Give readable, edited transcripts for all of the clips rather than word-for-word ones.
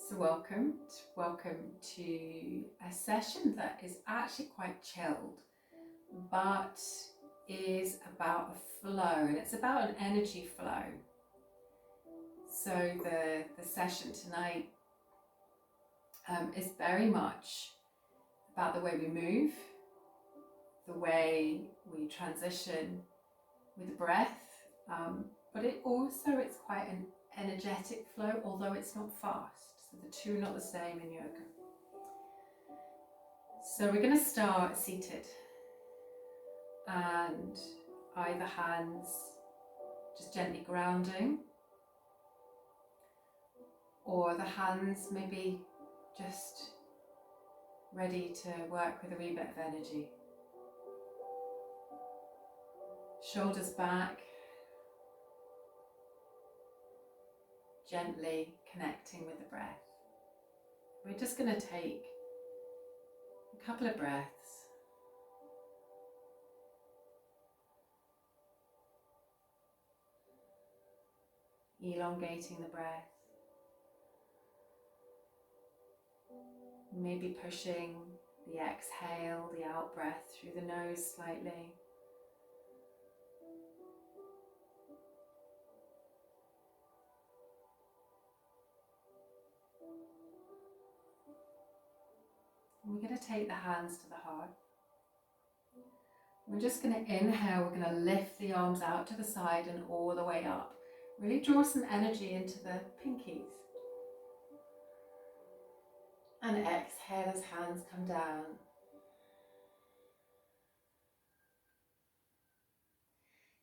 So welcome to a session that is actually quite chilled, but is about a flow, and it's about an energy flow. So the session tonight is very much about the way we move, the way we transition with the breath, but it's quite an energetic flow, although it's not fast. So the two are not the same in yoga. So we're going to start seated, and either hands just gently grounding, or the hands maybe just ready to work with a wee bit of energy. Shoulders back, gently connecting with the breath. We're just going to take a couple of breaths. Elongating the breath. Maybe pushing the exhale, the out breath through the nose slightly. And we're going to take the hands to the heart. We're just going to inhale, we're going to lift the arms out to the side and all the way up. Really draw some energy into the pinkies. And exhale as hands come down.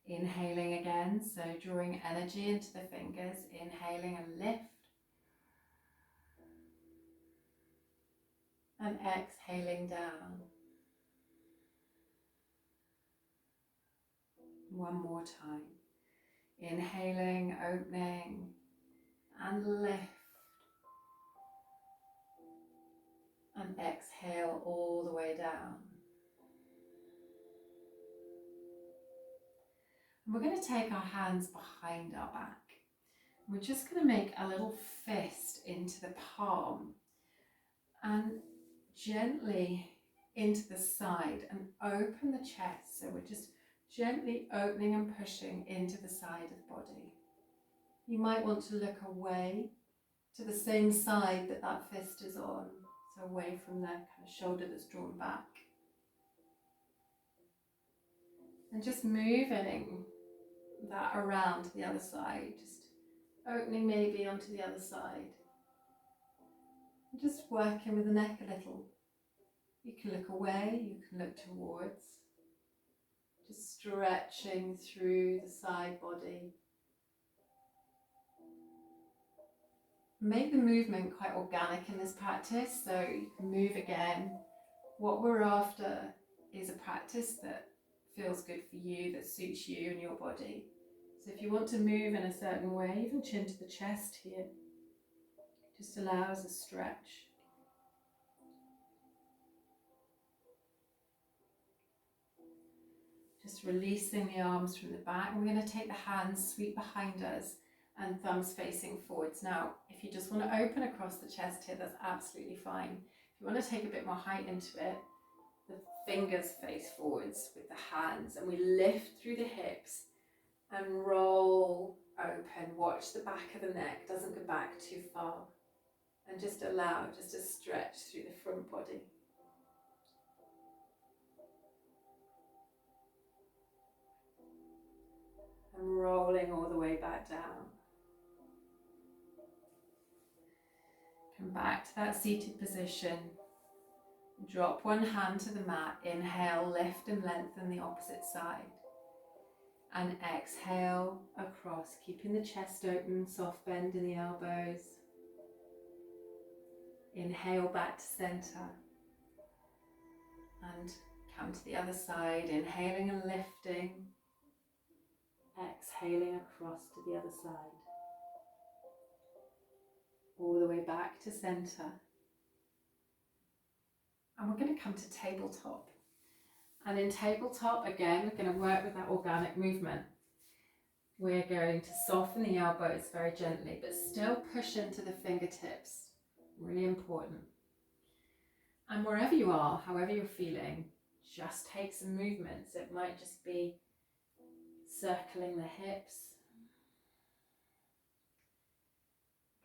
Inhaling again, so drawing energy into the fingers, inhaling and lift. And exhaling down. One more time. Inhaling, opening, and lift. And exhale all the way down. And we're going to take our hands behind our back. We're just going to make a little fist into the palm and gently into the side and open the chest. So we're just gently opening and pushing into the side of the body. You might want to look away to the same side that that fist is on, so away from the kind of shoulder that's drawn back. And just moving that around to the other side, just opening maybe onto the other side. And just working with the neck a little. You can look away, you can look towards. Just stretching through the side body. Make the movement quite organic in this practice, so you can move again. What we're after is a practice that feels good for you, that suits you and your body. So if you want to move in a certain way, even chin to the chest here, just allows a stretch. Just releasing the arms from the back. We're going to take the hands, sweep behind us and thumbs facing forwards. Now, if you just want to open across the chest here, that's absolutely fine. If you want to take a bit more height into it, the fingers face forwards with the hands, and we lift through the hips and roll open. Watch the back of the neck doesn't go back too far, and just allow just a stretch through the front body. And rolling all the way back down. Come back to that seated position. Drop one hand to the mat. Inhale, lift and lengthen the opposite side. And exhale across, keeping the chest open, soft bend in the elbows. Inhale back to center. And come to the other side, inhaling and lifting. Exhaling across to the other side. All the way back to center. And we're going to come to tabletop. And in tabletop, again, we're going to work with that organic movement. We're going to soften the elbows very gently, but still push into the fingertips. Really important. And wherever you are, however you're feeling, just take some movements. It might just be circling the hips,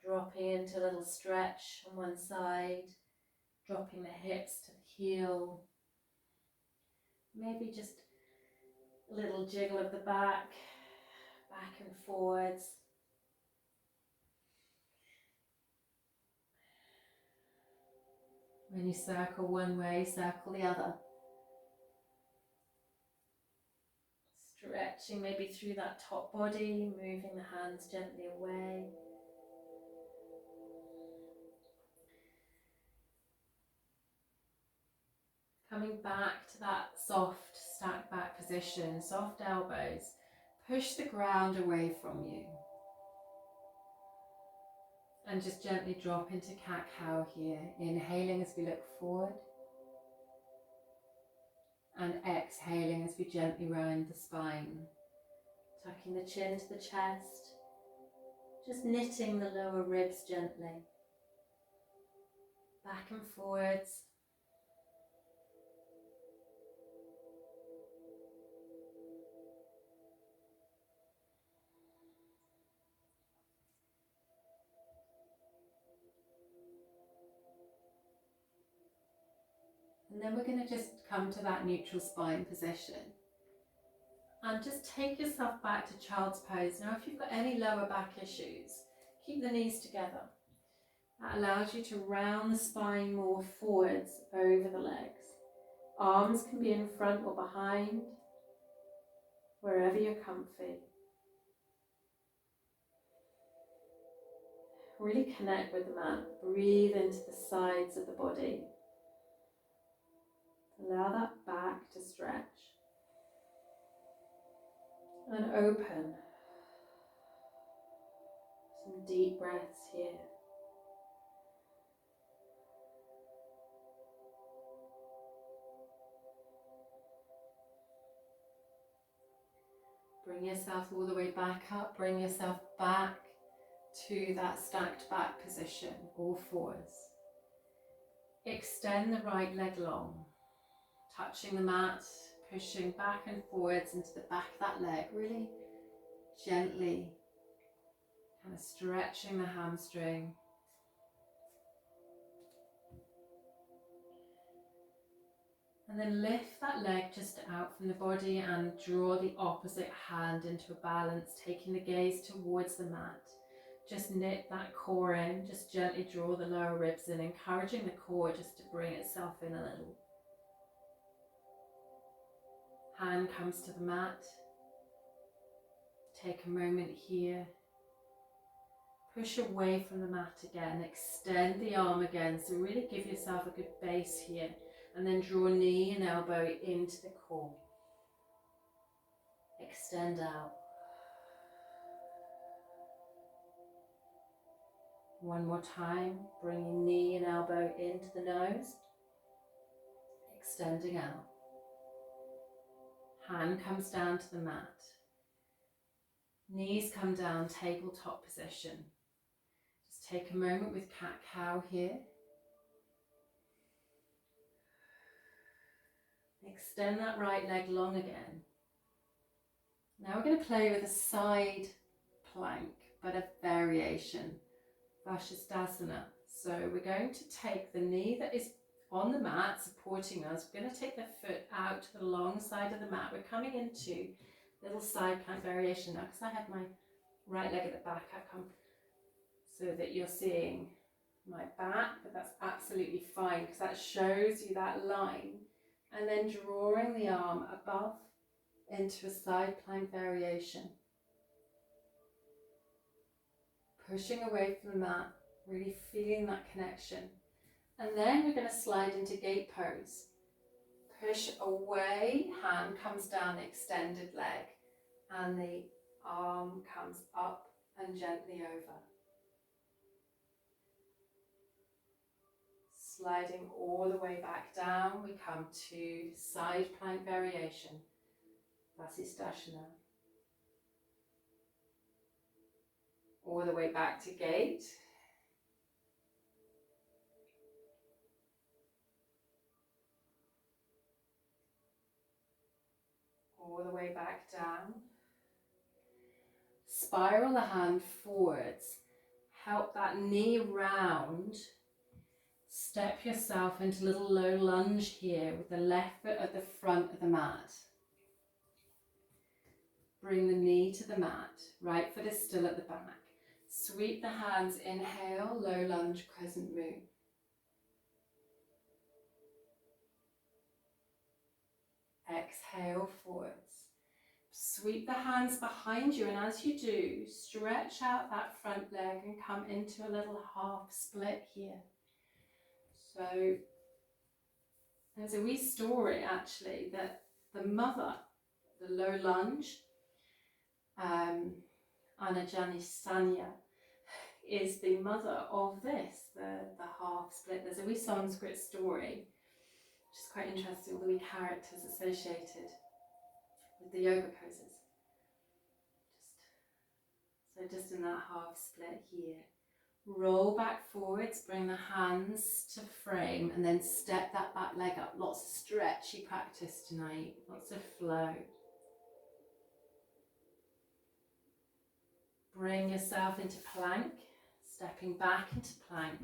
dropping into a little stretch on one side, dropping the hips to the heel, maybe just a little jiggle of the back and forwards. When you circle one way, circle the other. Stretching maybe through that top body, moving the hands gently away. Coming back to that soft stack back position, soft elbows. Push the ground away from you. And just gently drop into cat-cow here, inhaling as we look forward. And exhaling as we gently round the spine. Tucking the chin to the chest. Just knitting the lower ribs gently. Back and forwards. And then we're going to just come to that neutral spine position. And just take yourself back to child's pose. Now if you've got any lower back issues, keep the knees together. That allows you to round the spine more forwards over the legs. Arms can be in front or behind, wherever you're comfy. Really connect with the mat. Breathe into the sides of the body. Allow that back to stretch. And open. Some deep breaths here. Bring yourself all the way back up. Bring yourself back to that stacked back position, all fours. Extend the right leg long, touching the mat, pushing back and forwards into the back of that leg, really gently, kind of stretching the hamstring. And then lift that leg just out from the body and draw the opposite hand into a balance, taking the gaze towards the mat. Just knit that core in, just gently draw the lower ribs in, encouraging the core just to bring itself in a little. Hand comes to the mat. Take a moment here. Push away from the mat again, extend the arm again, so really give yourself a good base here. And then draw knee and elbow into the core. Extend out. One more time, bringing knee and elbow into the nose. Extending out. Hand comes down to the mat. Knees come down, tabletop position. Just take a moment with cat-cow here. Extend that right leg long again. Now we're going to play with a side plank, but a variation, Vashisthasana. So we're going to take the knee that is on the mat supporting us. We're going to take the foot out to the long side of the mat. We're coming into little side plank variation now because I have my right leg at the back. I come so that you're seeing my back, but that's absolutely fine because that shows you that line. And then drawing the arm above into a side plank variation. Pushing away from the mat, really feeling that connection. And then we're going to slide into gate pose. Push away, hand comes down the extended leg, and the arm comes up and gently over. Sliding all the way back down, we come to side plank variation, Vashisthasana. All the way back to gate. all the way back down. Spiral the hand forwards. Help that knee round. Step yourself into a little low lunge here with the left foot at the front of the mat. Bring the knee to the mat. Right foot is still at the back. Sweep the hands. Inhale, low lunge, crescent moon. Exhale, forwards. Sweep the hands behind you, and as you do, stretch out that front leg and come into a little half split here. So there's a wee story actually that the mother, the low lunge, Anna Janisanya, is the mother of this, the half split. There's a wee Sanskrit story, which is quite interesting, all the wee characters associated with the yoga poses. Just in that half split here. Roll back forwards, bring the hands to frame, and then step that back leg up. Lots of stretchy practice tonight, lots of flow. Bring yourself into plank, stepping back into plank.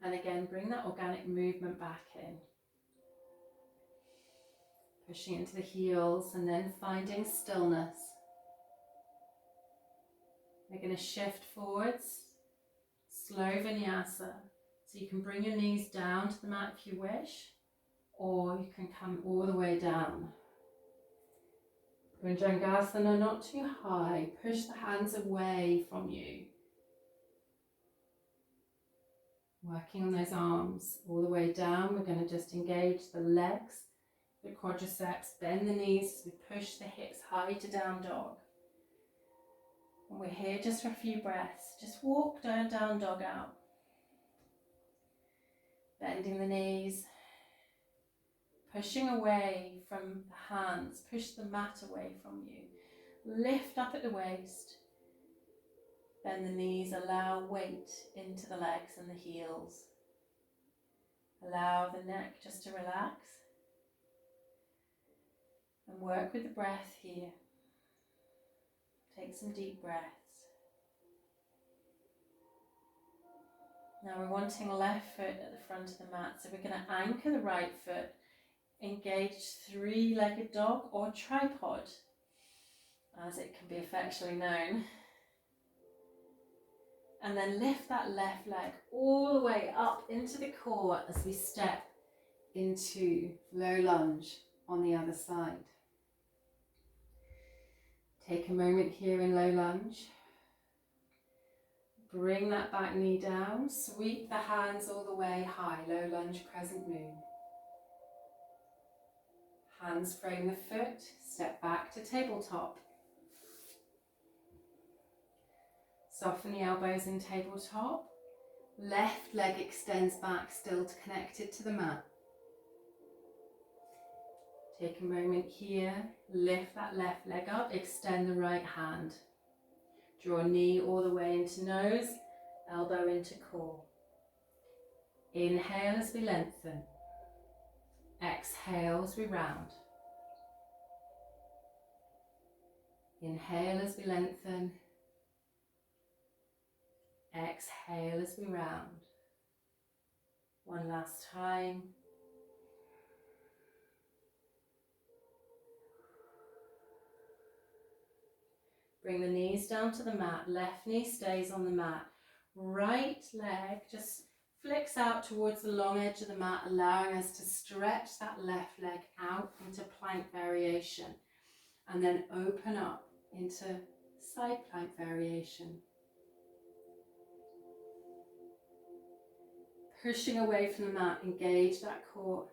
And again, bring that organic movement back in. Pushing into the heels and then finding stillness. We're going to shift forwards, slow vinyasa. So you can bring your knees down to the mat if you wish, or you can come all the way down. Bhujangasana, not too high. Push the hands away from you. Working on those arms all the way down. We're going to just engage the legs, the quadriceps, bend the knees as we push the hips high to down dog. And we're here just for a few breaths. Just walk down dog out. Bending the knees. Pushing away from the hands. Push the mat away from you. Lift up at the waist. Bend the knees. Allow weight into the legs and the heels. Allow the neck just to relax. And work with the breath here. Take some deep breaths. Now we're wanting left foot at the front of the mat, so we're going to anchor the right foot, engage three-legged dog or tripod, as it can be affectionately known. And then lift that left leg all the way up into the core as we step into low lunge on the other side. Take a moment here in low lunge. Bring that back knee down. Sweep the hands all the way high. Low lunge, crescent moon. Hands frame the foot. Step back to tabletop. Soften the elbows in tabletop. Left leg extends back, still connected to the mat. Take a moment here, lift that left leg up, extend the right hand. Draw knee all the way into nose, elbow into core. Inhale as we lengthen. Exhale as we round. Inhale as we lengthen. Exhale as we round. One last time. Bring the knees down to the mat. Left knee stays on the mat. Right leg just flicks out towards the long edge of the mat, allowing us to stretch that left leg out into plank variation. And then open up into side plank variation. Pushing away from the mat, engage that core.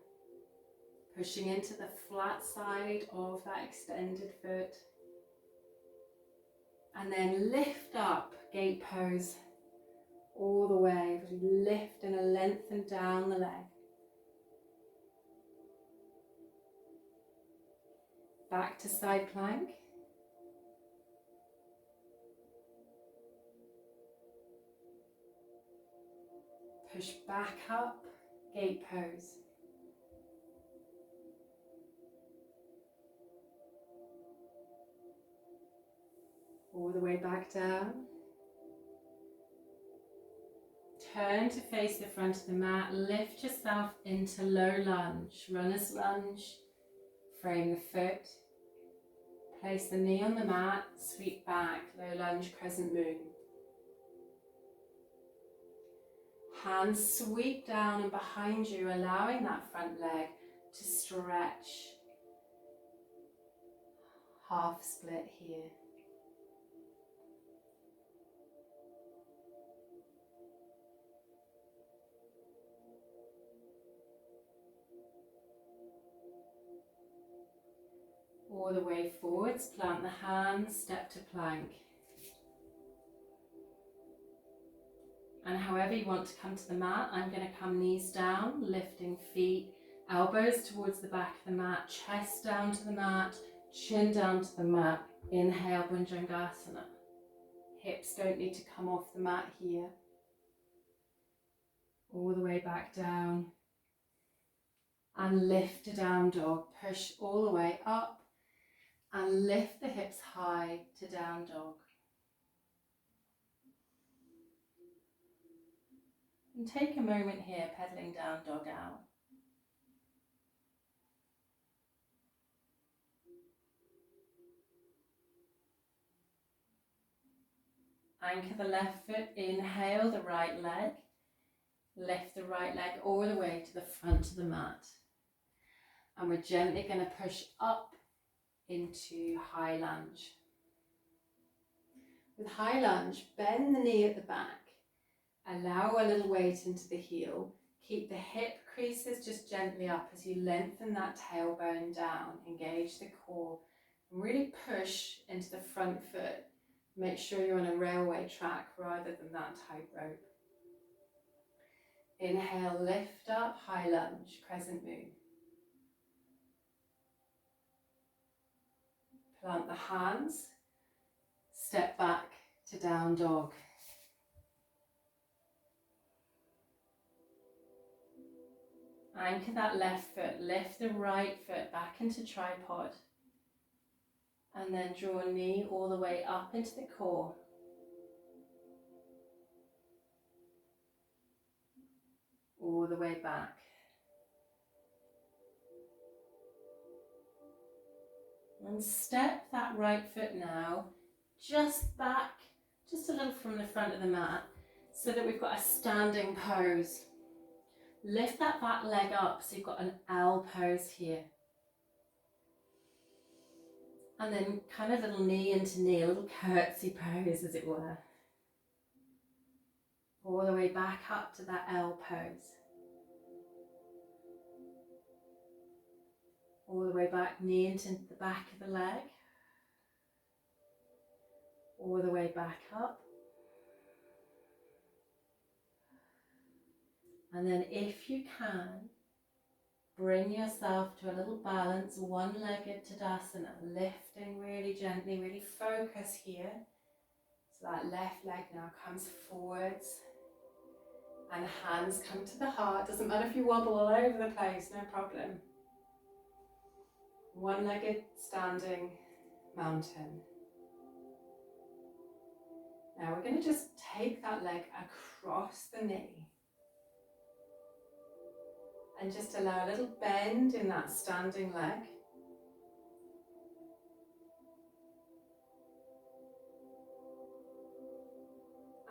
Pushing into the flat side of that extended foot. And then lift up, gate pose, all the way. Lift and lengthen down the leg. Back to side plank. Push back up, gate pose. all the way back down. Turn to face the front of the mat, lift yourself into low lunge, runner's lunge, frame the foot, place the knee on the mat, sweep back, low lunge, crescent moon. Hands sweep down and behind you, allowing that front leg to stretch. Half split here. All the way forwards, plant the hands, step to plank. And however you want to come to the mat, I'm going to come knees down, lifting feet, elbows towards the back of the mat, chest down to the mat, chin down to the mat. Inhale, Bhujangasana. Hips don't need to come off the mat here. All the way back down. And lift to down dog. Push all the way up and lift the hips high to down dog. And take a moment here, pedaling down dog out. Anchor the left foot, inhale the right leg. Lift the right leg all the way to the front of the mat. And we're gently going to push up into high lunge. With high lunge, bend the knee at the back. Allow a little weight into the heel. Keep the hip creases just gently up as you lengthen that tailbone down. Engage the core. And really push into the front foot. Make sure you're on a railway track rather than that tightrope. Inhale, lift up, high lunge, crescent moon. Plant the hands, step back to down dog. Anchor that left foot, lift the right foot back into tripod. And then draw knee all the way up into the core. All the way back. And step that right foot now just back, just a little from the front of the mat, so that we've got a standing pose. Lift that back leg up so you've got an L pose here. And then kind of little knee into knee, a little curtsy pose as it were. All the way back up to that L pose. All the way back, knee into the back of the leg. All the way back up. And then if you can, bring yourself to a little balance, one-legged Tadasana, lifting really gently, really focus here. So that left leg now comes forwards and hands come to the heart. Doesn't matter if you wobble all over the place, no problem. One-legged standing mountain. Now we're going to just take that leg across the knee and just allow a little bend in that standing leg.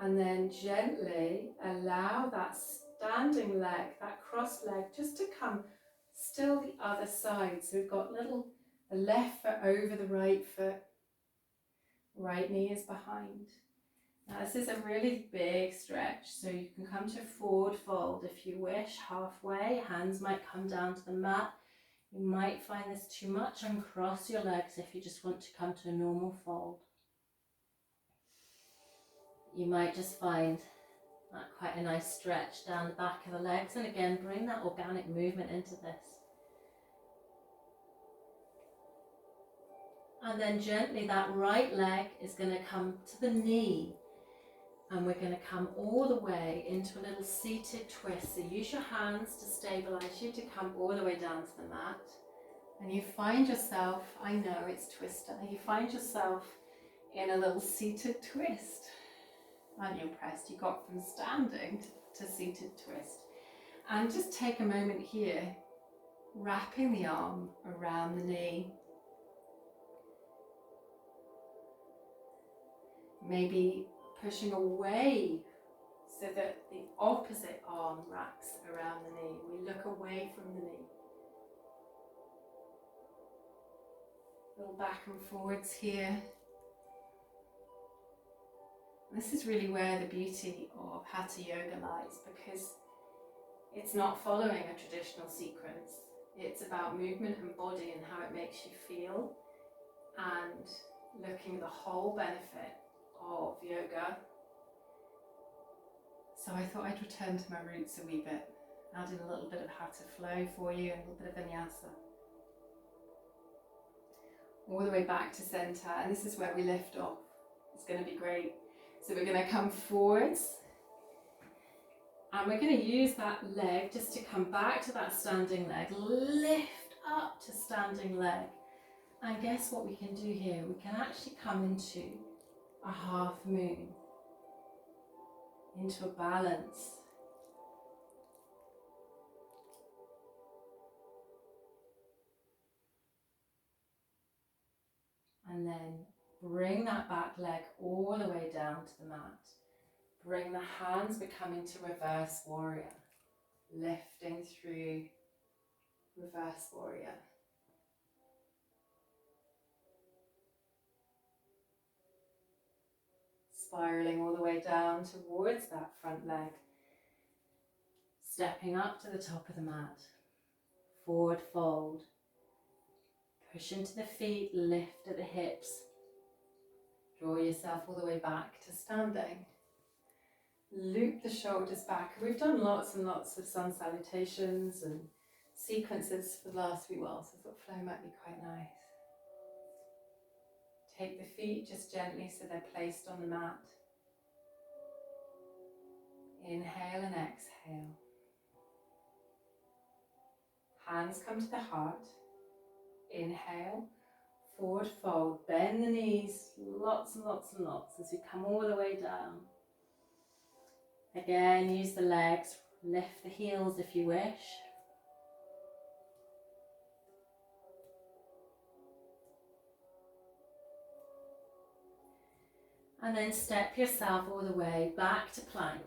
And then gently allow that standing leg, that cross leg, just to come still the other side. So we've got the left foot over the right foot, right knee is behind. Now this is a really big stretch, so you can come to forward fold if you wish, halfway. Hands might come down to the mat. You might find this too much and cross your legs if you just want to come to a normal fold. You might just find that quite a nice stretch down the back of the legs, and again bring that organic movement into this. And then gently that right leg is going to come to the knee. And we're going to come all the way into a little seated twist. So use your hands to stabilize you to come all the way down to the mat. And you find yourself, I know it's twister, you find yourself in a little seated twist. Aren't you impressed? You got from standing to seated twist. And just take a moment here, wrapping the arm around the knee. Maybe pushing away so that the opposite arm wraps around the knee. We look away from the knee. Little back and forwards here. This is really where the beauty of Hatha Yoga lies, because it's not following a traditional sequence. It's about movement and body and how it makes you feel, and looking at the whole benefit of yoga. So I thought I'd return to my roots a wee bit, add in a little bit of Hatha Flow for you and a little bit of Vinyasa. All the way back to centre, and this is where we lift off. It's going to be great. So we're going to come forwards, and we're going to use that leg just to come back to that standing leg, lift up to standing leg. And guess what we can do here? We can actually come into a half moon, into a balance. And then bring that back leg all the way down to the mat. Bring the hands, becoming to reverse warrior. Lifting through reverse warrior. Spiraling all the way down towards that front leg. Stepping up to the top of the mat. Forward fold. Push into the feet, lift at the hips. Draw yourself all the way back to standing. Loop the shoulders back. We've done lots and lots of sun salutations and sequences for the last wee while, so I thought flow might be quite nice. Take the feet just gently so they're placed on the mat. Inhale and exhale. Hands come to the heart. Inhale, forward fold, bend the knees, lots and lots and lots as we come all the way down. Again, use the legs, lift the heels if you wish. And then step yourself all the way back to plank.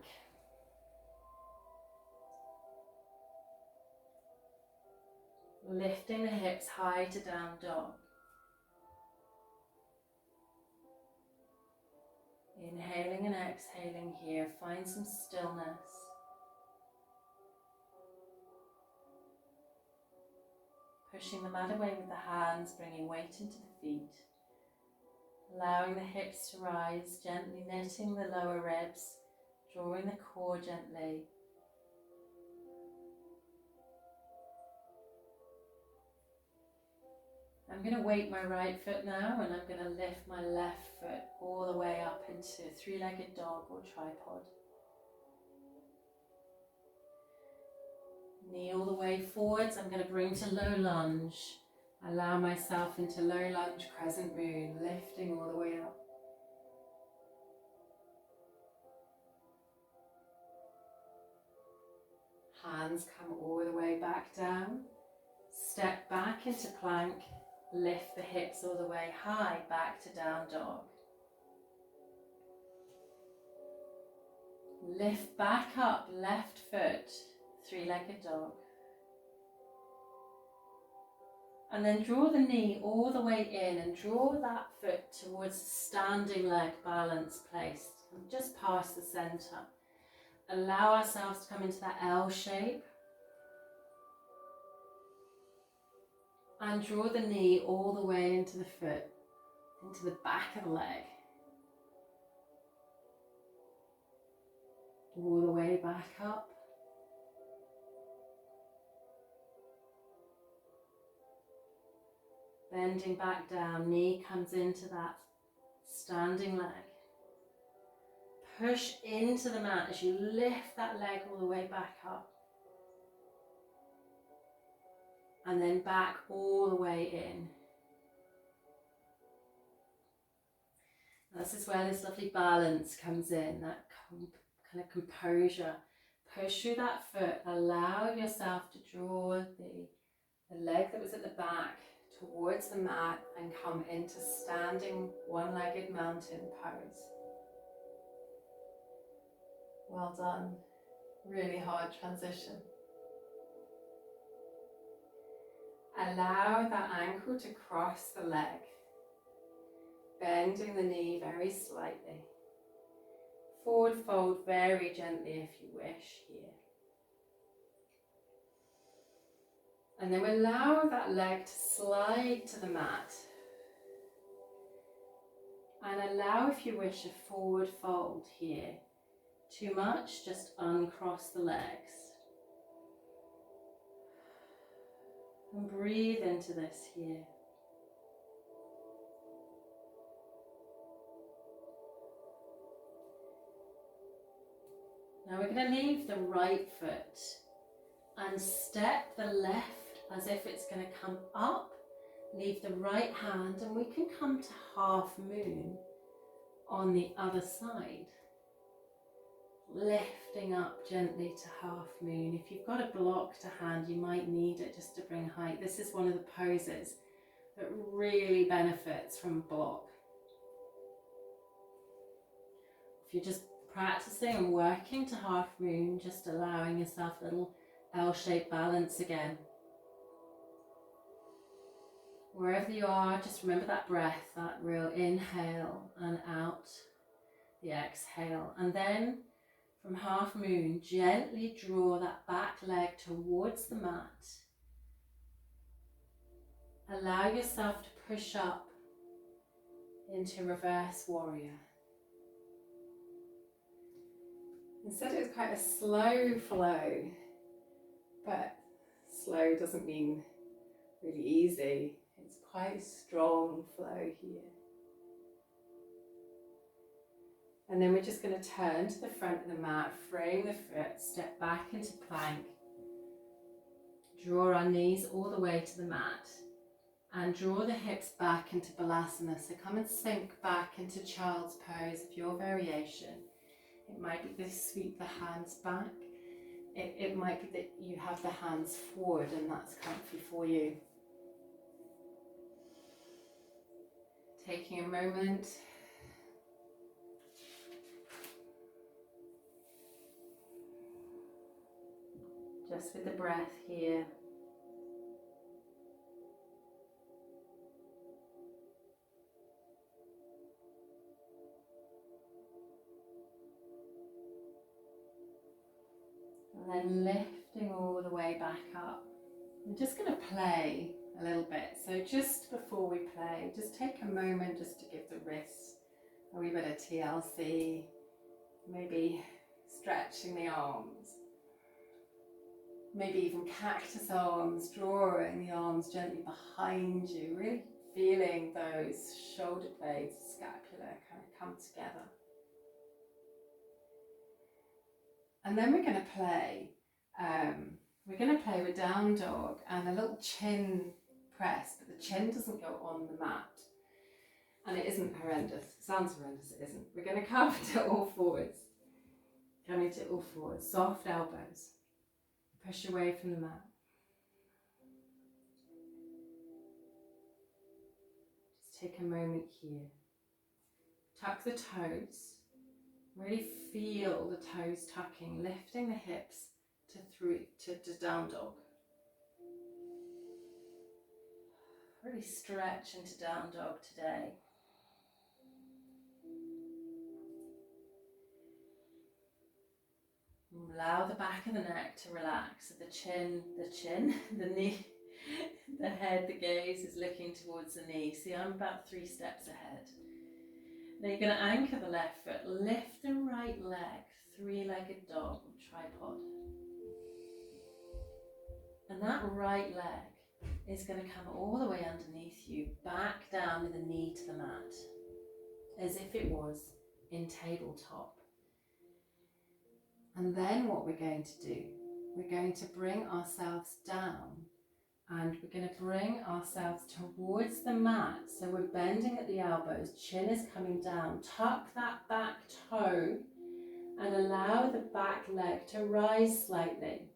Lifting the hips high to down dog. Inhaling and exhaling here, find some stillness. Pushing the mat away with the hands, bringing weight into the feet. Allowing the hips to rise, gently knitting the lower ribs, drawing the core gently. I'm going to weight my right foot now, and I'm going to lift my left foot all the way up into three-legged dog or tripod. Knee all the way forwards, I'm going to bring to low lunge. Allow myself into low lunge crescent moon, lifting all the way up. Hands come all the way back down. Step back into plank. Lift the hips all the way high, back to down dog. Lift back up, left foot, three-legged dog. And then draw the knee all the way in and draw that foot towards the standing leg balance placed, just past the centre. Allow ourselves to come into that L shape. And draw the knee all the way into the foot, into the back of the leg. All the way back up. Bending back down, knee comes into that standing leg. Push into the mat as you lift that leg all the way back up. And then back all the way in. This is where this lovely balance comes in, that kind of composure. Push through that foot, allow yourself to draw the leg that was at the back towards the mat and come into standing one-legged mountain pose. Well done. Really hard transition. Allow that ankle to cross the leg, bending the knee very slightly. Forward fold very gently if you wish here. And then allow that leg to slide to the mat. And allow, if you wish, a forward fold here. Too much, just uncross the legs. And breathe into this here. Now we're going to leave the right foot and step the left as if it's going to come up. Leave the right hand and we can come to half moon on the other side. Lifting up gently to half moon. If you've got a block to hand, you might need it just to bring height. This is one of the poses that really benefits from a block. If you're just practicing and working to half moon, just allowing yourself a little L-shaped balance again. Wherever you are, just remember that breath, that real inhale and out, the exhale. And then from half moon, gently draw that back leg towards the mat. Allow yourself to push up into reverse warrior. Instead, it's quite a slow flow, but slow doesn't mean really easy. It's quite a strong flow here. And then we're just going to turn to the front of the mat, frame the foot, step back into plank, draw our knees all the way to the mat, and draw the hips back into balasana. So come and sink back into child's pose of your variation. It might be to sweep the hands back. It might be that you have the hands forward and that's comfy for you. Taking a moment. Just with the breath here. And then lifting all the way back up. I'm just going to play a little bit. So just before we play, just take a moment just to give the wrists a wee bit of TLC. Maybe stretching the arms. Maybe even cactus arms, drawing the arms gently behind you, really feeling those shoulder blades, scapula kind of come together. And then we're going to play, with down dog and a little chin press, but the chin doesn't go on the mat. And it isn't horrendous. It sounds horrendous, it isn't. We're going to come to all forwards. Coming to all forwards, soft elbows. Push away from the mat. Just take a moment here. Tuck the toes. Really feel the toes tucking, lifting the hips to down dog. Really stretch into down dog today. Allow the back of the neck to relax. So the knee, the head, the gaze is looking towards the knee. See, I'm about 3 steps ahead. Now you're going to anchor the left foot, lift the right leg, 3-legged dog or tripod. And that right leg is going to come all the way underneath you, back down with the knee to the mat, as if it was in tabletop. And then what we're going to do, we're going to bring ourselves down And we're going to bring ourselves towards the mat. So we're bending at the elbows, chin is coming down. Tuck that back toe and allow the back leg to rise slightly.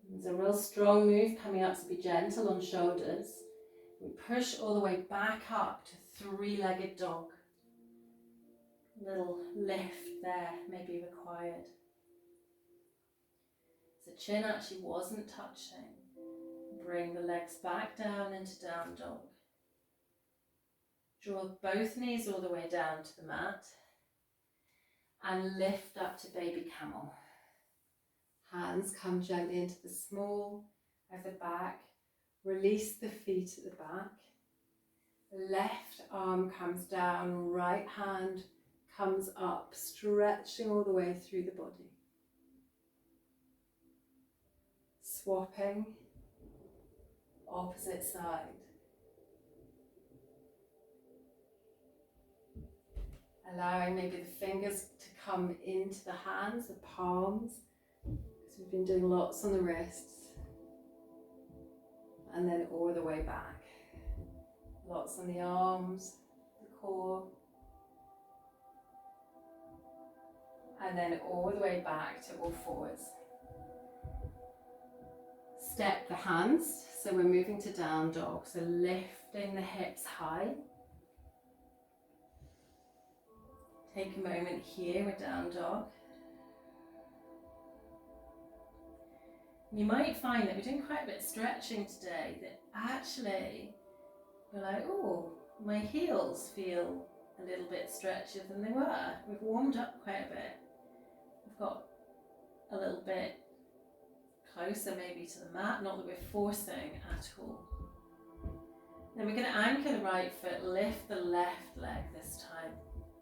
There's a real strong move coming up, so be gentle on shoulders. We push all the way back up to three-legged dog. Little lift there may be required. So chin actually wasn't touching. Bring the legs back down into down dog. Draw both knees all the way down to the mat and lift up to baby camel. Hands come gently into the small of the back. Release the feet at the back. Left arm comes down, right hand comes up, stretching all the way through the body. Swapping, opposite side. Allowing maybe the fingers to come into the hands, the palms, because we've been doing lots on the wrists. And then all the way back. Lots on the arms, the core. And then all the way back to all fours. Step the hands, so we're moving to down dog. So lifting the hips high. Take a moment here with down dog. You might find that we're doing quite a bit of stretching today, that actually we're like, oh, my heels feel a little bit stretchier than they were. We've warmed up quite a bit. We've got a little bit closer maybe to the mat, not that we're forcing at all. Then we're going to anchor the right foot, lift the left leg this time,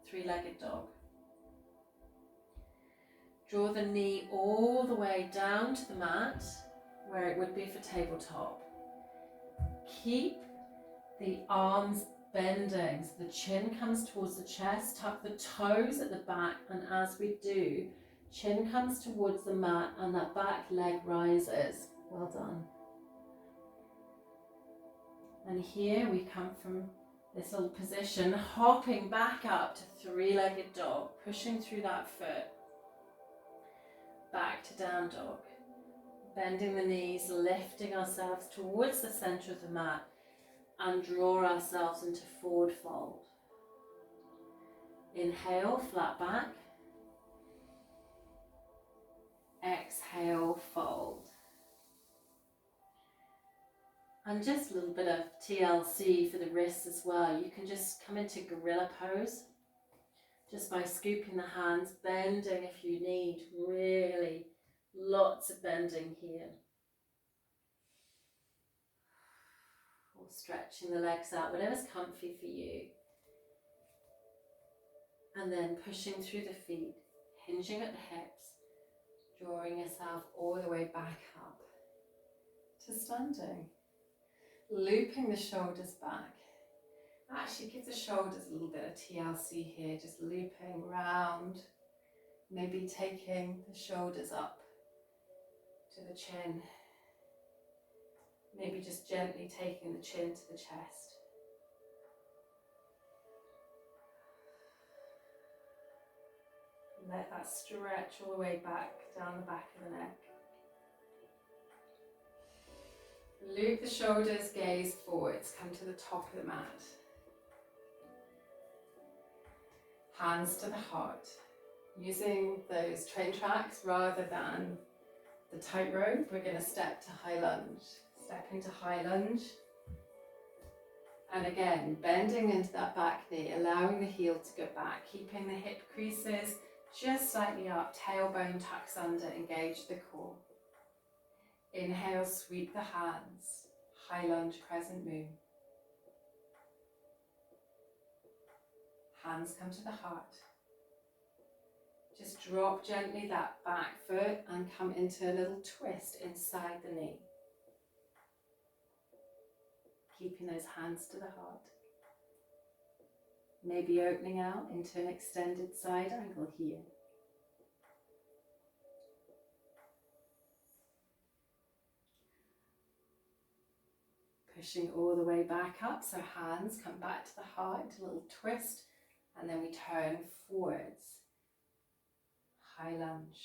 three-legged dog. Draw the knee all the way down to the mat, where it would be for tabletop. Keep the arms bending, so the chin comes towards the chest, tuck the toes at the back, and as we do, chin comes towards the mat and that back leg rises. Well done. And here we come from this little position, hopping back up to three-legged dog, pushing through that foot. Back to down dog. Bending the knees, lifting ourselves towards the center of the mat and draw ourselves into forward fold. Inhale, flat back. Exhale, fold. And just a little bit of TLC for the wrists as well. You can just come into gorilla pose just by scooping the hands, bending if you need, really lots of bending here. Or stretching the legs out, whatever's comfy for you. And then pushing through the feet, hinging at the hips, drawing yourself all the way back up to standing. Looping the shoulders back. Actually give the shoulders a little bit of TLC here, just looping round. Maybe taking the shoulders up to the chin. Maybe just gently taking the chin to the chest. Let that stretch all the way back down the back of the neck. Loop the shoulders, gaze forwards, come to the top of the mat. Hands to the heart. Using those train tracks rather than the tightrope, we're going to step to high lunge. Step into high lunge. And again, bending into that back knee, allowing the heel to go back, keeping the hip creases just slightly up, tailbone tucks under, engage the core. Inhale, sweep the hands, high lunge, crescent moon. Hands come to the heart. Just drop gently that back foot and come into a little twist inside the knee. Keeping those hands to the heart. Maybe opening out into an extended side angle here. Pushing all the way back up, so hands come back to the heart, a little twist, and then we turn forwards. High lunge.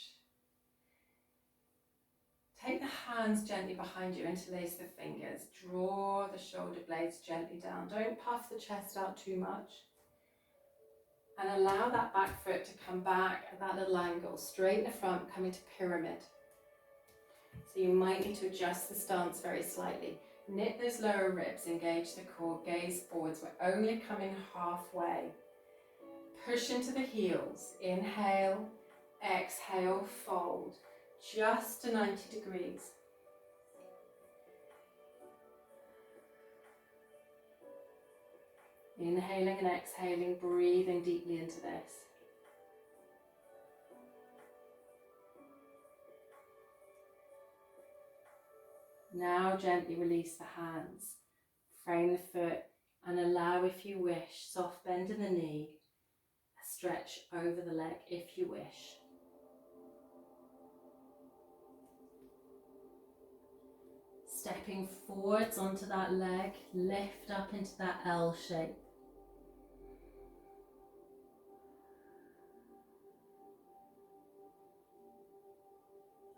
Take the hands gently behind you, interlace the fingers, draw the shoulder blades gently down. Don't puff the chest out too much. And allow that back foot to come back at that little angle, straight in the front, coming to pyramid. So you might need to adjust the stance very slightly. Knit those lower ribs, engage the core, gaze forwards. We're only coming halfway. Push into the heels. Inhale, exhale, fold. Just to 90 degrees. Inhaling and exhaling, breathing deeply into this. Now gently release the hands, frame the foot, and allow, if you wish, soft bend in the knee, a stretch over the leg if you wish. Stepping forwards onto that leg, lift up into that L shape.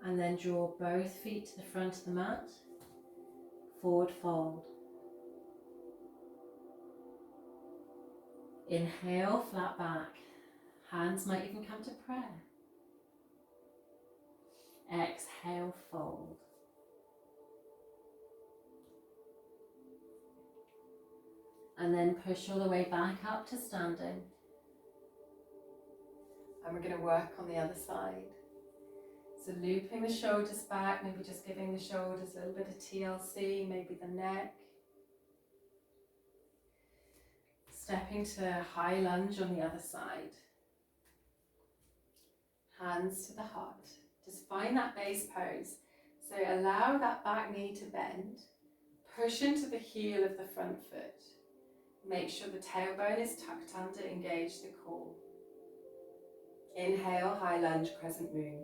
And then draw both feet to the front of the mat, forward fold. Inhale, flat back. Hands might even come to prayer. Exhale, fold. And then push all the way back up to standing. And we're going to work on the other side. So looping the shoulders back, maybe just giving the shoulders a little bit of TLC, maybe the neck. Stepping to high lunge on the other side. Hands to the heart. Just find that base pose. So allow that back knee to bend. Push into the heel of the front foot. Make sure the tailbone is tucked under, engage the core. Inhale, high lunge, crescent moon.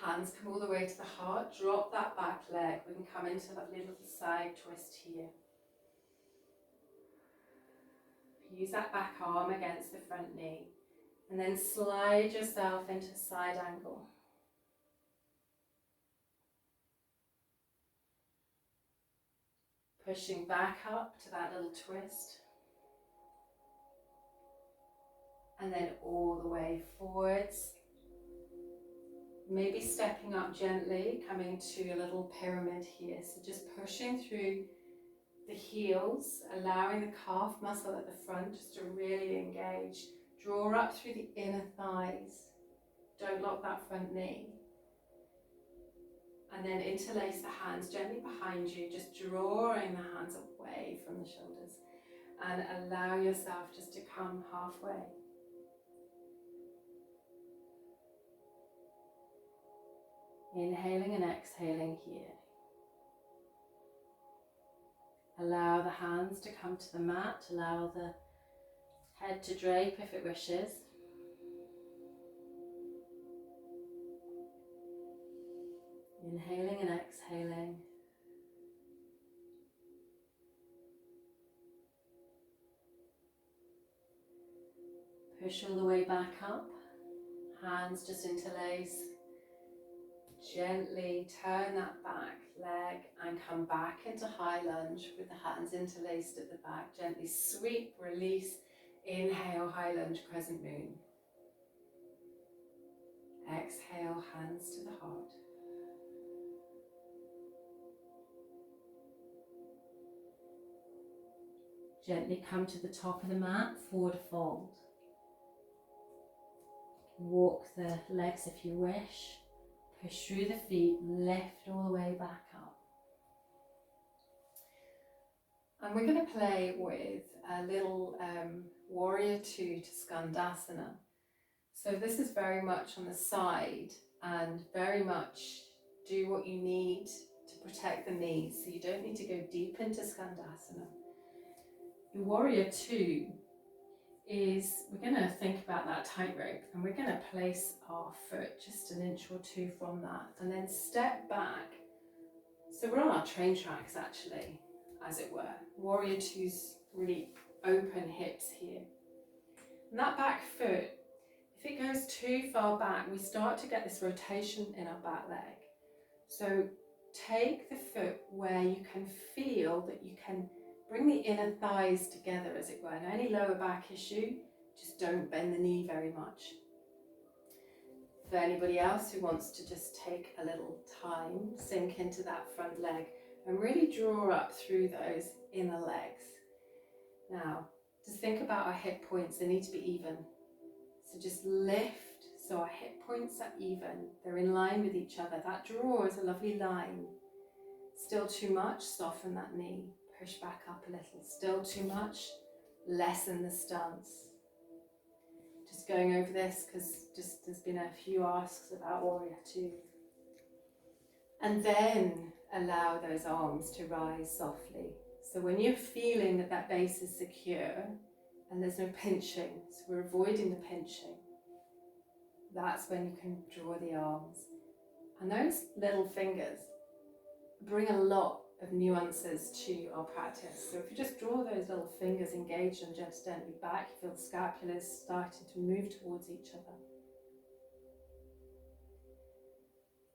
Hands come all the way to the heart, drop that back leg. We can come into that little side twist here. Use that back arm against the front knee. And then slide yourself into a side angle. Pushing back up to that little twist. And then all the way forwards. Maybe stepping up gently, coming to a little pyramid here. So just pushing through the heels, allowing the calf muscle at the front just to really engage. Draw up through the inner thighs. Don't lock that front knee. And then interlace the hands gently behind you, just drawing the hands away from the shoulders. And allow yourself just to come halfway. Inhaling and exhaling here. Allow the hands to come to the mat, allow the head to drape if it wishes. Inhaling and exhaling. Push all the way back up, hands just interlace. Gently turn that back leg and come back into high lunge with the hands interlaced at the back. Gently sweep, release, inhale, high lunge, crescent moon. Exhale, hands to the heart. Gently come to the top of the mat, forward fold. Walk the legs if you wish. Push through the feet, lift all the way back up. And we're going to play with a little warrior 2 to Skandasana. So this is very much on the side and very much do what you need to protect the knees. So you don't need to go deep into Skandasana. Your warrior 2 is, we're going to think about that tightrope and we're going to place our foot just an inch or two from that and then step back So we're on our train tracks actually, as it were. Warrior Two's really open hips here. And that back foot, if it goes too far back, we start to get this rotation in our back leg. So take the foot where you can feel that you can bring the inner thighs together, as it were. Now, any lower back issue, just don't bend the knee very much. For anybody else who wants to just take a little time, sink into that front leg and really draw up through those inner legs. Now, just think about our hip points. They need to be even. So just lift so our hip points are even. They're in line with each other. That draw is a lovely line. Still too much, soften that knee. Push back up a little. Still too much, lessen the stance. Just going over this because just there's been a few asks about Warrior Two. And then allow those arms to rise softly. So when you're feeling that that base is secure and there's no pinching, so we're avoiding the pinching, that's when you can draw the arms. And those little fingers bring a lot of nuances to our practice. So if you just draw those little fingers, engage them just gently back, you feel the scapulars starting to move towards each other.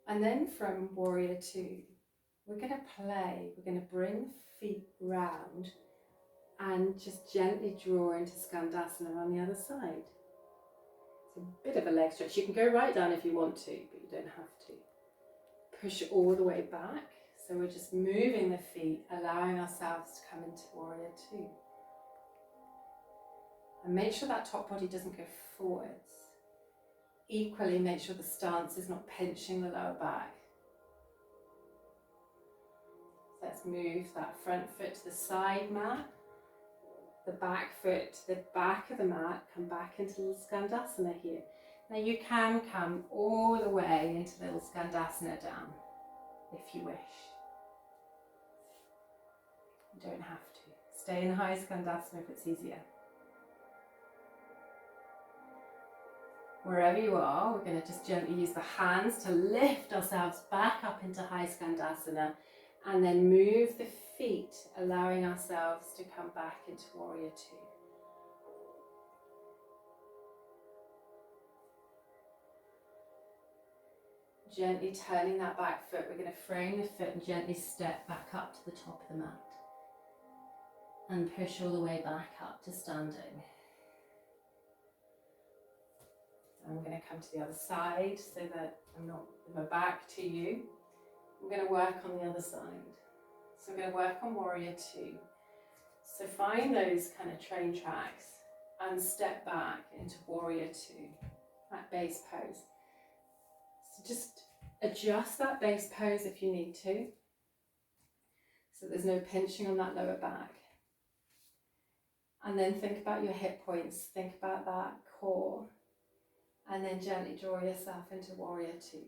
And then from Warrior Two, we're going to play, we're going to bring feet round and just gently draw into Skandasana on the other side. It's a bit of a leg stretch. You can go right down if you want to, but you don't have to. Push it all the way back. So we're just moving the feet, allowing ourselves to come into Warrior Two. And make sure that top body doesn't go forwards. Equally, make sure the stance is not pinching the lower back. So let's move that front foot to the side mat, the back foot to the back of the mat, come back into little Skandasana here. Now you can come all the way into little Skandasana down, if you wish. You don't have to. Stay in high Skandasana if it's easier. Wherever you are, we're going to just gently use the hands to lift ourselves back up into high Skandasana and then move the feet, allowing ourselves to come back into Warrior Two. Gently turning that back foot, we're going to frame the foot and gently step back up to the top of the mat and push all the way back up to standing. I'm going to come to the other side so that I'm not with my back to you. I'm going to work on the other side. So I'm going to work on Warrior Two. So find those kind of train tracks and step back into Warrior Two, that base pose. So just adjust that base pose if you need to, so there's no pinching on that lower back. And then think about your hip points, think about that core. And then gently draw yourself into Warrior Two.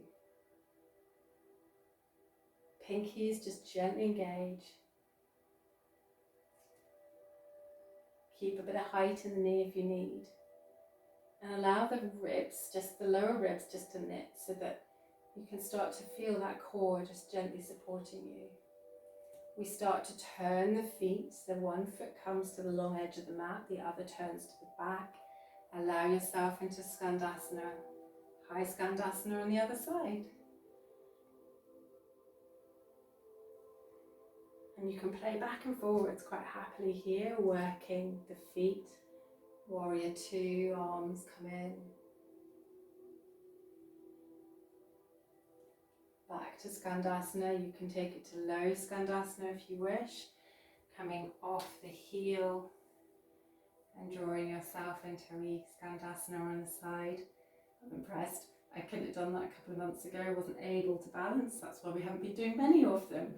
Pinkies just gently engage. Keep a bit of height in the knee if you need. And allow the ribs, just the lower ribs, just to knit so that you can start to feel that core just gently supporting you. We start to turn the feet, so one foot comes to the long edge of the mat, the other turns to the back. Allow yourself into Skandasana, high Skandasana on the other side. And you can play back and forwards quite happily here, working the feet. Warrior Two, arms come in. Back to Skandasana, you can take it to low Skandasana if you wish. Coming off the heel and drawing yourself into a Skandasana on the side. I'm impressed. I couldn't have done that a couple of months ago. I wasn't able to balance. That's why we haven't been doing many of them.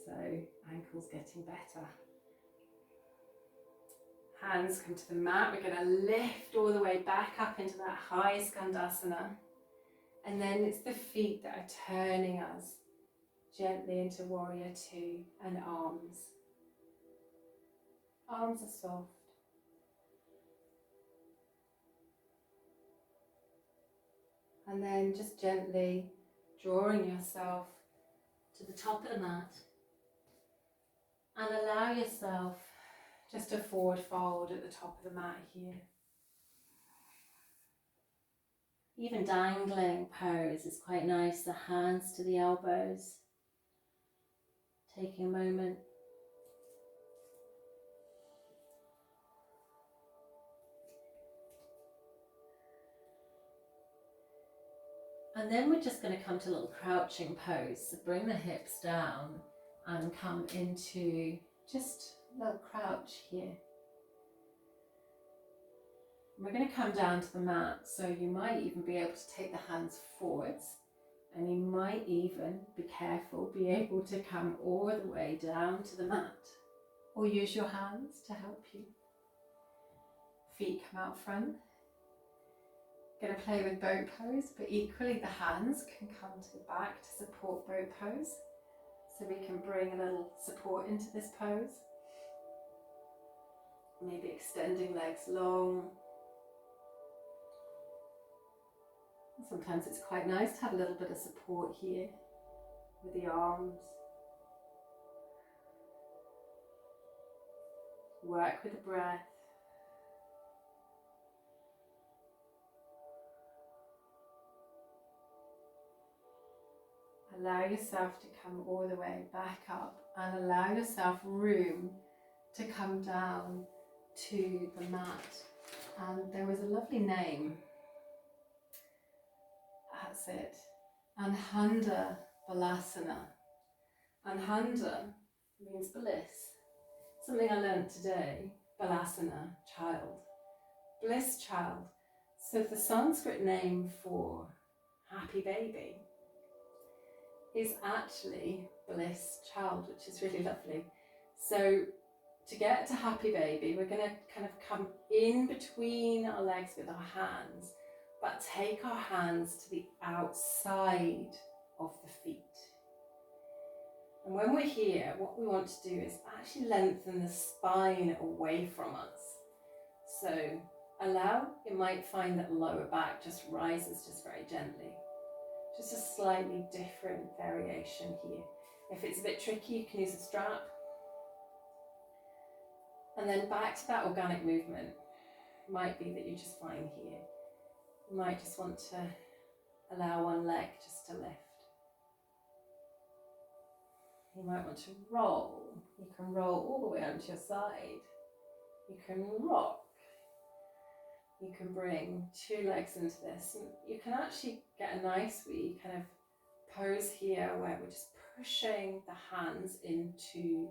So, ankles getting better. Hands come to the mat. We're going to lift all the way back up into that high Skandasana. And then it's the feet that are turning us gently into Warrior Two, and arms. Arms are soft. And then just gently drawing yourself to the top of the mat, and allow yourself just a forward fold at the top of the mat here. Even dangling pose is quite nice, the hands to the elbows. Taking a moment. And then we're just going to come to a little crouching pose. So bring the hips down and come into just a little crouch here. We're going to come down to the mat, so you might even be able to take the hands forwards, and you might even, be careful, be able to come all the way down to the mat, or use your hands to help you. Feet come out front. Going to play with boat pose, but equally the hands can come to the back to support boat pose, so we can bring a little support into this pose. Maybe extending legs long. Sometimes it's quite nice to have a little bit of support here with the arms. Work with the breath. Allow yourself to come all the way back up and allow yourself room to come down to the mat. And there was a lovely name. That's it. Anhanda Balasana. Anhanda means bliss. Something I learned today. Balasana, child. Bliss child. So the Sanskrit name for happy baby is actually bliss child, which is really lovely. So to get to happy baby, we're going to kind of come in between our legs with our hands, but take our hands to the outside of the feet. And when we're here, what we want to do is actually lengthen the spine away from us. So you might find that lower back just rises just very gently. Just a slightly different variation here. If it's a bit tricky, you can use a strap. And then back to that organic movement. Might be that you just find here. You might just want to allow one leg just to lift. You might want to roll. You can roll all the way onto your side. You can rock. You can bring two legs into this, and you can actually get a nice wee kind of pose here where we're just pushing the hands into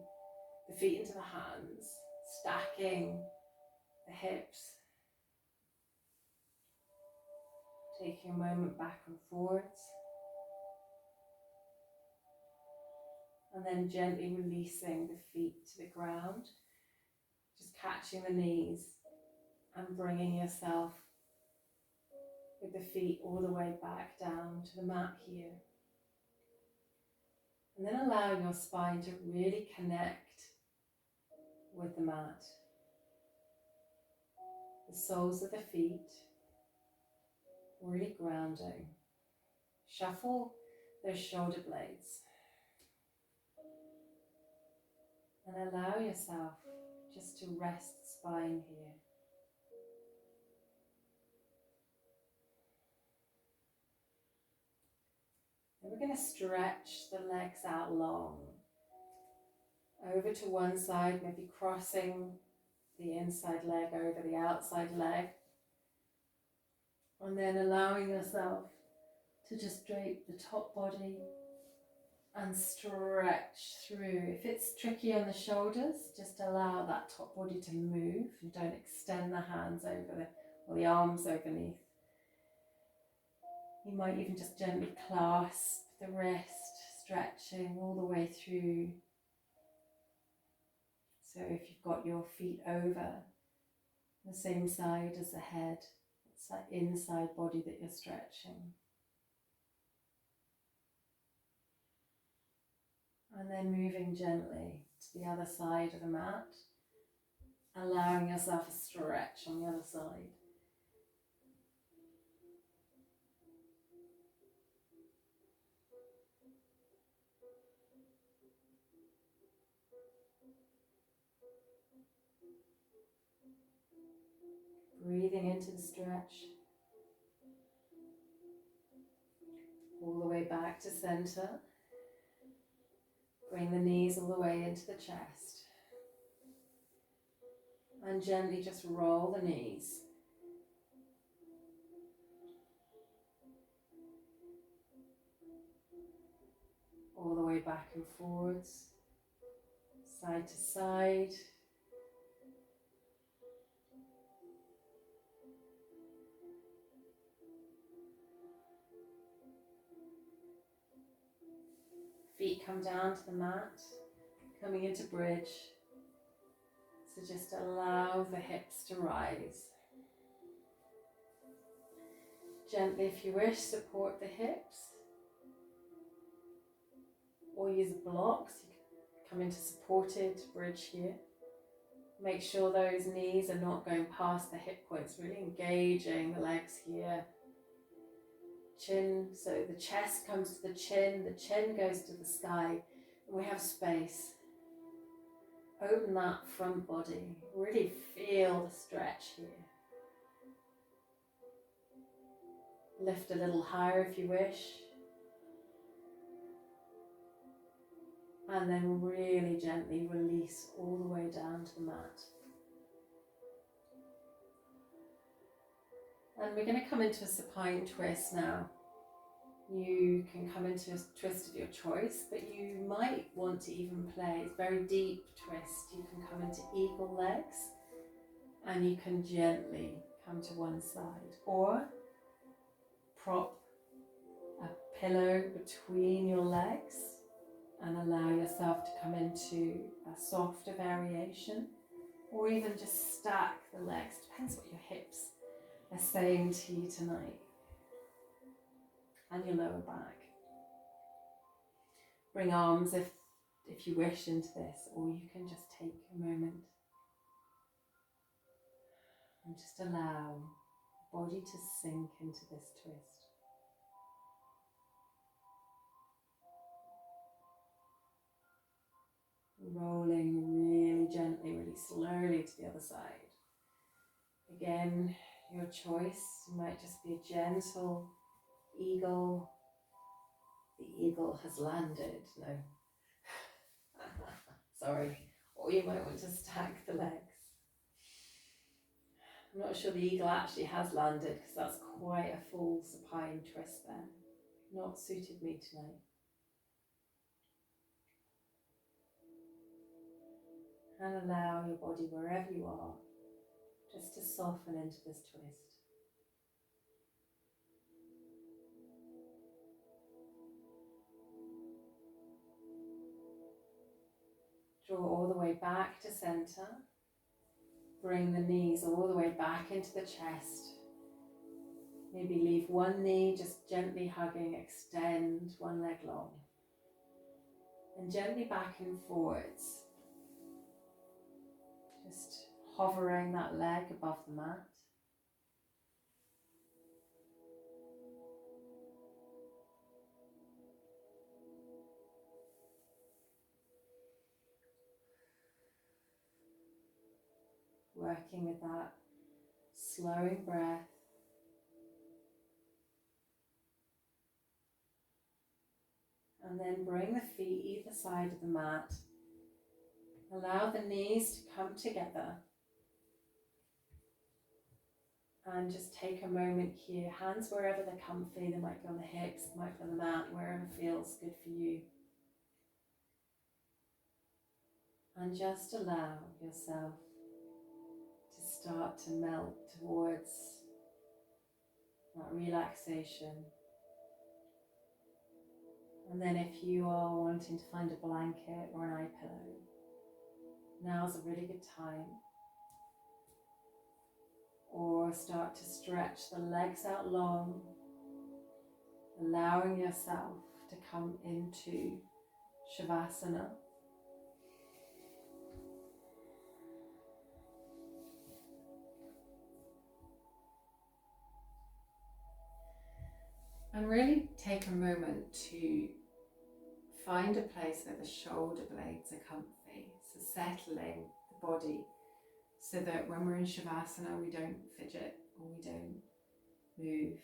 the feet, into the hands, stacking the hips, taking a moment back and forwards, and then gently releasing the feet to the ground, just catching the knees and bringing yourself with the feet all the way back down to the mat here. And then allow your spine to really connect with the mat. The soles of the feet really grounding. Shuffle those shoulder blades. And allow yourself just to rest the spine here. And we're going to stretch the legs out long. Over to one side, maybe crossing the inside leg over the outside leg. And then allowing yourself to just drape the top body and stretch through. If it's tricky on the shoulders, just allow that top body to move and don't extend the hands over or the arms underneath. You might even just gently clasp the wrist, stretching all the way through. So if you've got your feet over the same side as the head, it's that inside body that you're stretching. And then moving gently to the other side of the mat, allowing yourself a stretch on the other side. Breathing into the stretch. All the way back to center. Bring the knees all the way into the chest. And gently just roll the knees. All the way back and forwards, side to side. Feet come down to the mat, coming into bridge. So just allow the hips to rise. Gently, if you wish, support the hips. Or use blocks. You can come into supported bridge here. Make sure those knees are not going past the hip points, really engaging the legs here. Chin, so the chest comes to the chin goes to the sky, and we have space. Open that front body, really feel the stretch here. Lift a little higher if you wish. And then really gently release all the way down to the mat. And we're going to come into a supine twist now. You can come into a twist of your choice, but you might want to even play a very deep twist. You can come into eagle legs, and you can gently come to one side, or prop a pillow between your legs and allow yourself to come into a softer variation, or even just stack the legs. Depends what your hips are saying to you tonight. And your lower back. Bring arms if you wish into this, or you can just take a moment and just allow the body to sink into this twist. Rolling really gently, really slowly to the other side. Again, your choice. You might just be a gentle eagle. The eagle has landed. No. Sorry. Or you might want to stack the legs. I'm not sure the eagle actually has landed because that's quite a full supine twist there. Not suited me tonight. And allow your body wherever you are just to soften into this twist. Draw all the way back to center. Bring the knees all the way back into the chest. Maybe leave one knee just gently hugging, extend one leg long. And gently back and forwards. Just hovering that leg above the mat. Working with that slowing breath. And then bring the feet either side of the mat. Allow the knees to come together. And just take a moment here, hands wherever they're comfy. They might be on the hips, they might be on the mat, wherever feels good for you. And just allow yourself to start to melt towards that relaxation. And then if you are wanting to find a blanket or an eye pillow, now's a really good time. Or start to stretch the legs out long, allowing yourself to come into Shavasana. And really take a moment to find a place where the shoulder blades are comfy. So settling the body so that when we're in Shavasana we don't fidget or we don't move.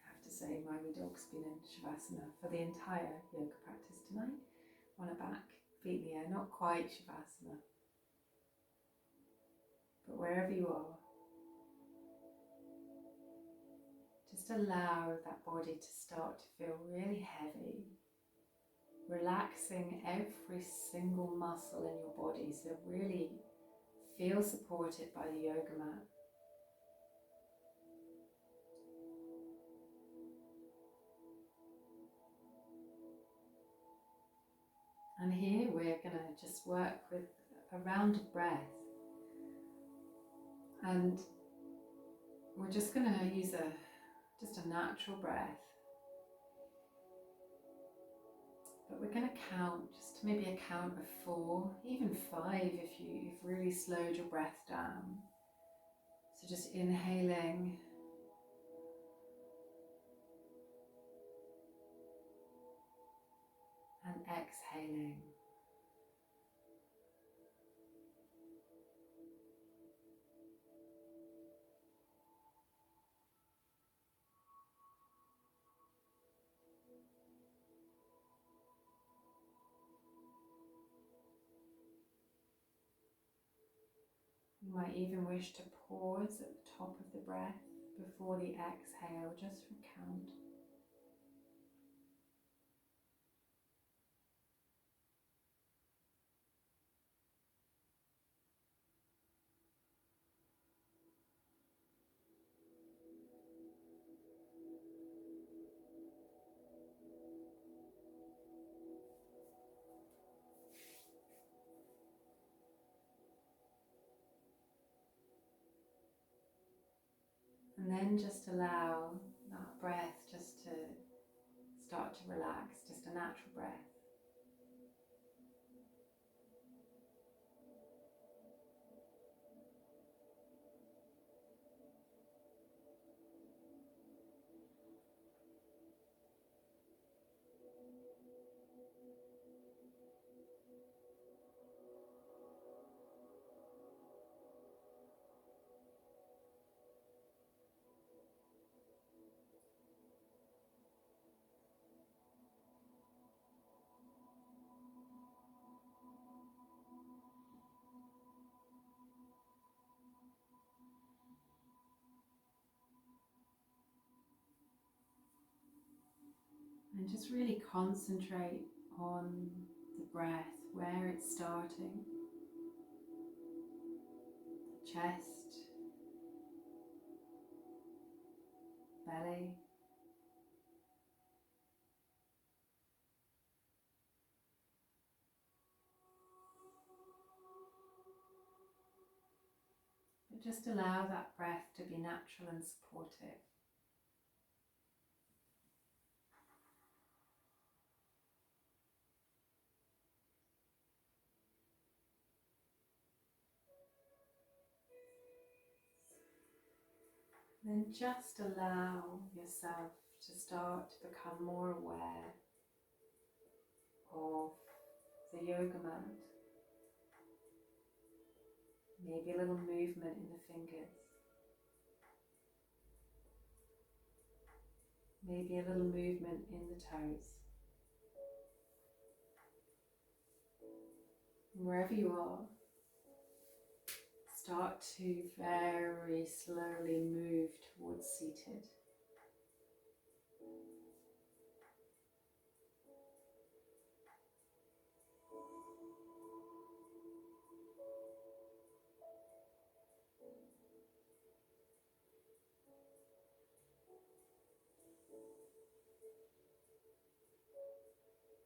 I have to say my wee dog's been in Shavasana for the entire yoga practice tonight, on her back, feet in the air, not quite Shavasana, but wherever you are, just allow that body to start to feel really heavy, relaxing every single muscle in your body, so really feel supported by the yoga mat. And here we're going to just work with a rounded breath, and we're just going to use just a natural breath, but we're going to count, just maybe a count of 4, even 5 if you've really slowed your breath down. So just inhaling and exhaling. You might even wish to pause at the top of the breath before the exhale, just for count. And then just allow that breath just to start to relax, just a natural breath. And just really concentrate on the breath, where it's starting, chest, belly, but just allow that breath to be natural and supportive. Then just allow yourself to start to become more aware of the yoga mat. Maybe a little movement in the fingers. Maybe a little movement in the toes. And wherever you are, start to very slowly move towards seated.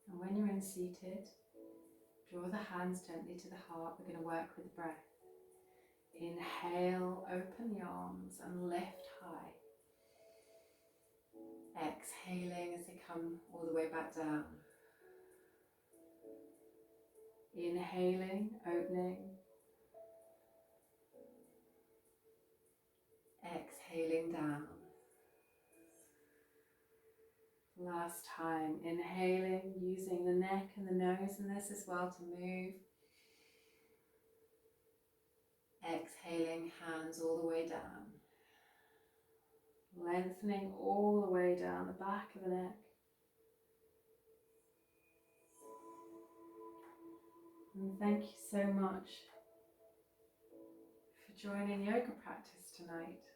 And when you're in seated, draw the hands gently to the heart. We're going to work with the breath. Inhale, open the arms and lift high. Exhaling as they come all the way back down. Inhaling, opening. Exhaling down. Last time, inhaling, using the neck and the nose in this as well to move. Exhaling, hands all the way down. Lengthening all the way down the back of the neck. And thank you so much for joining yoga practice tonight.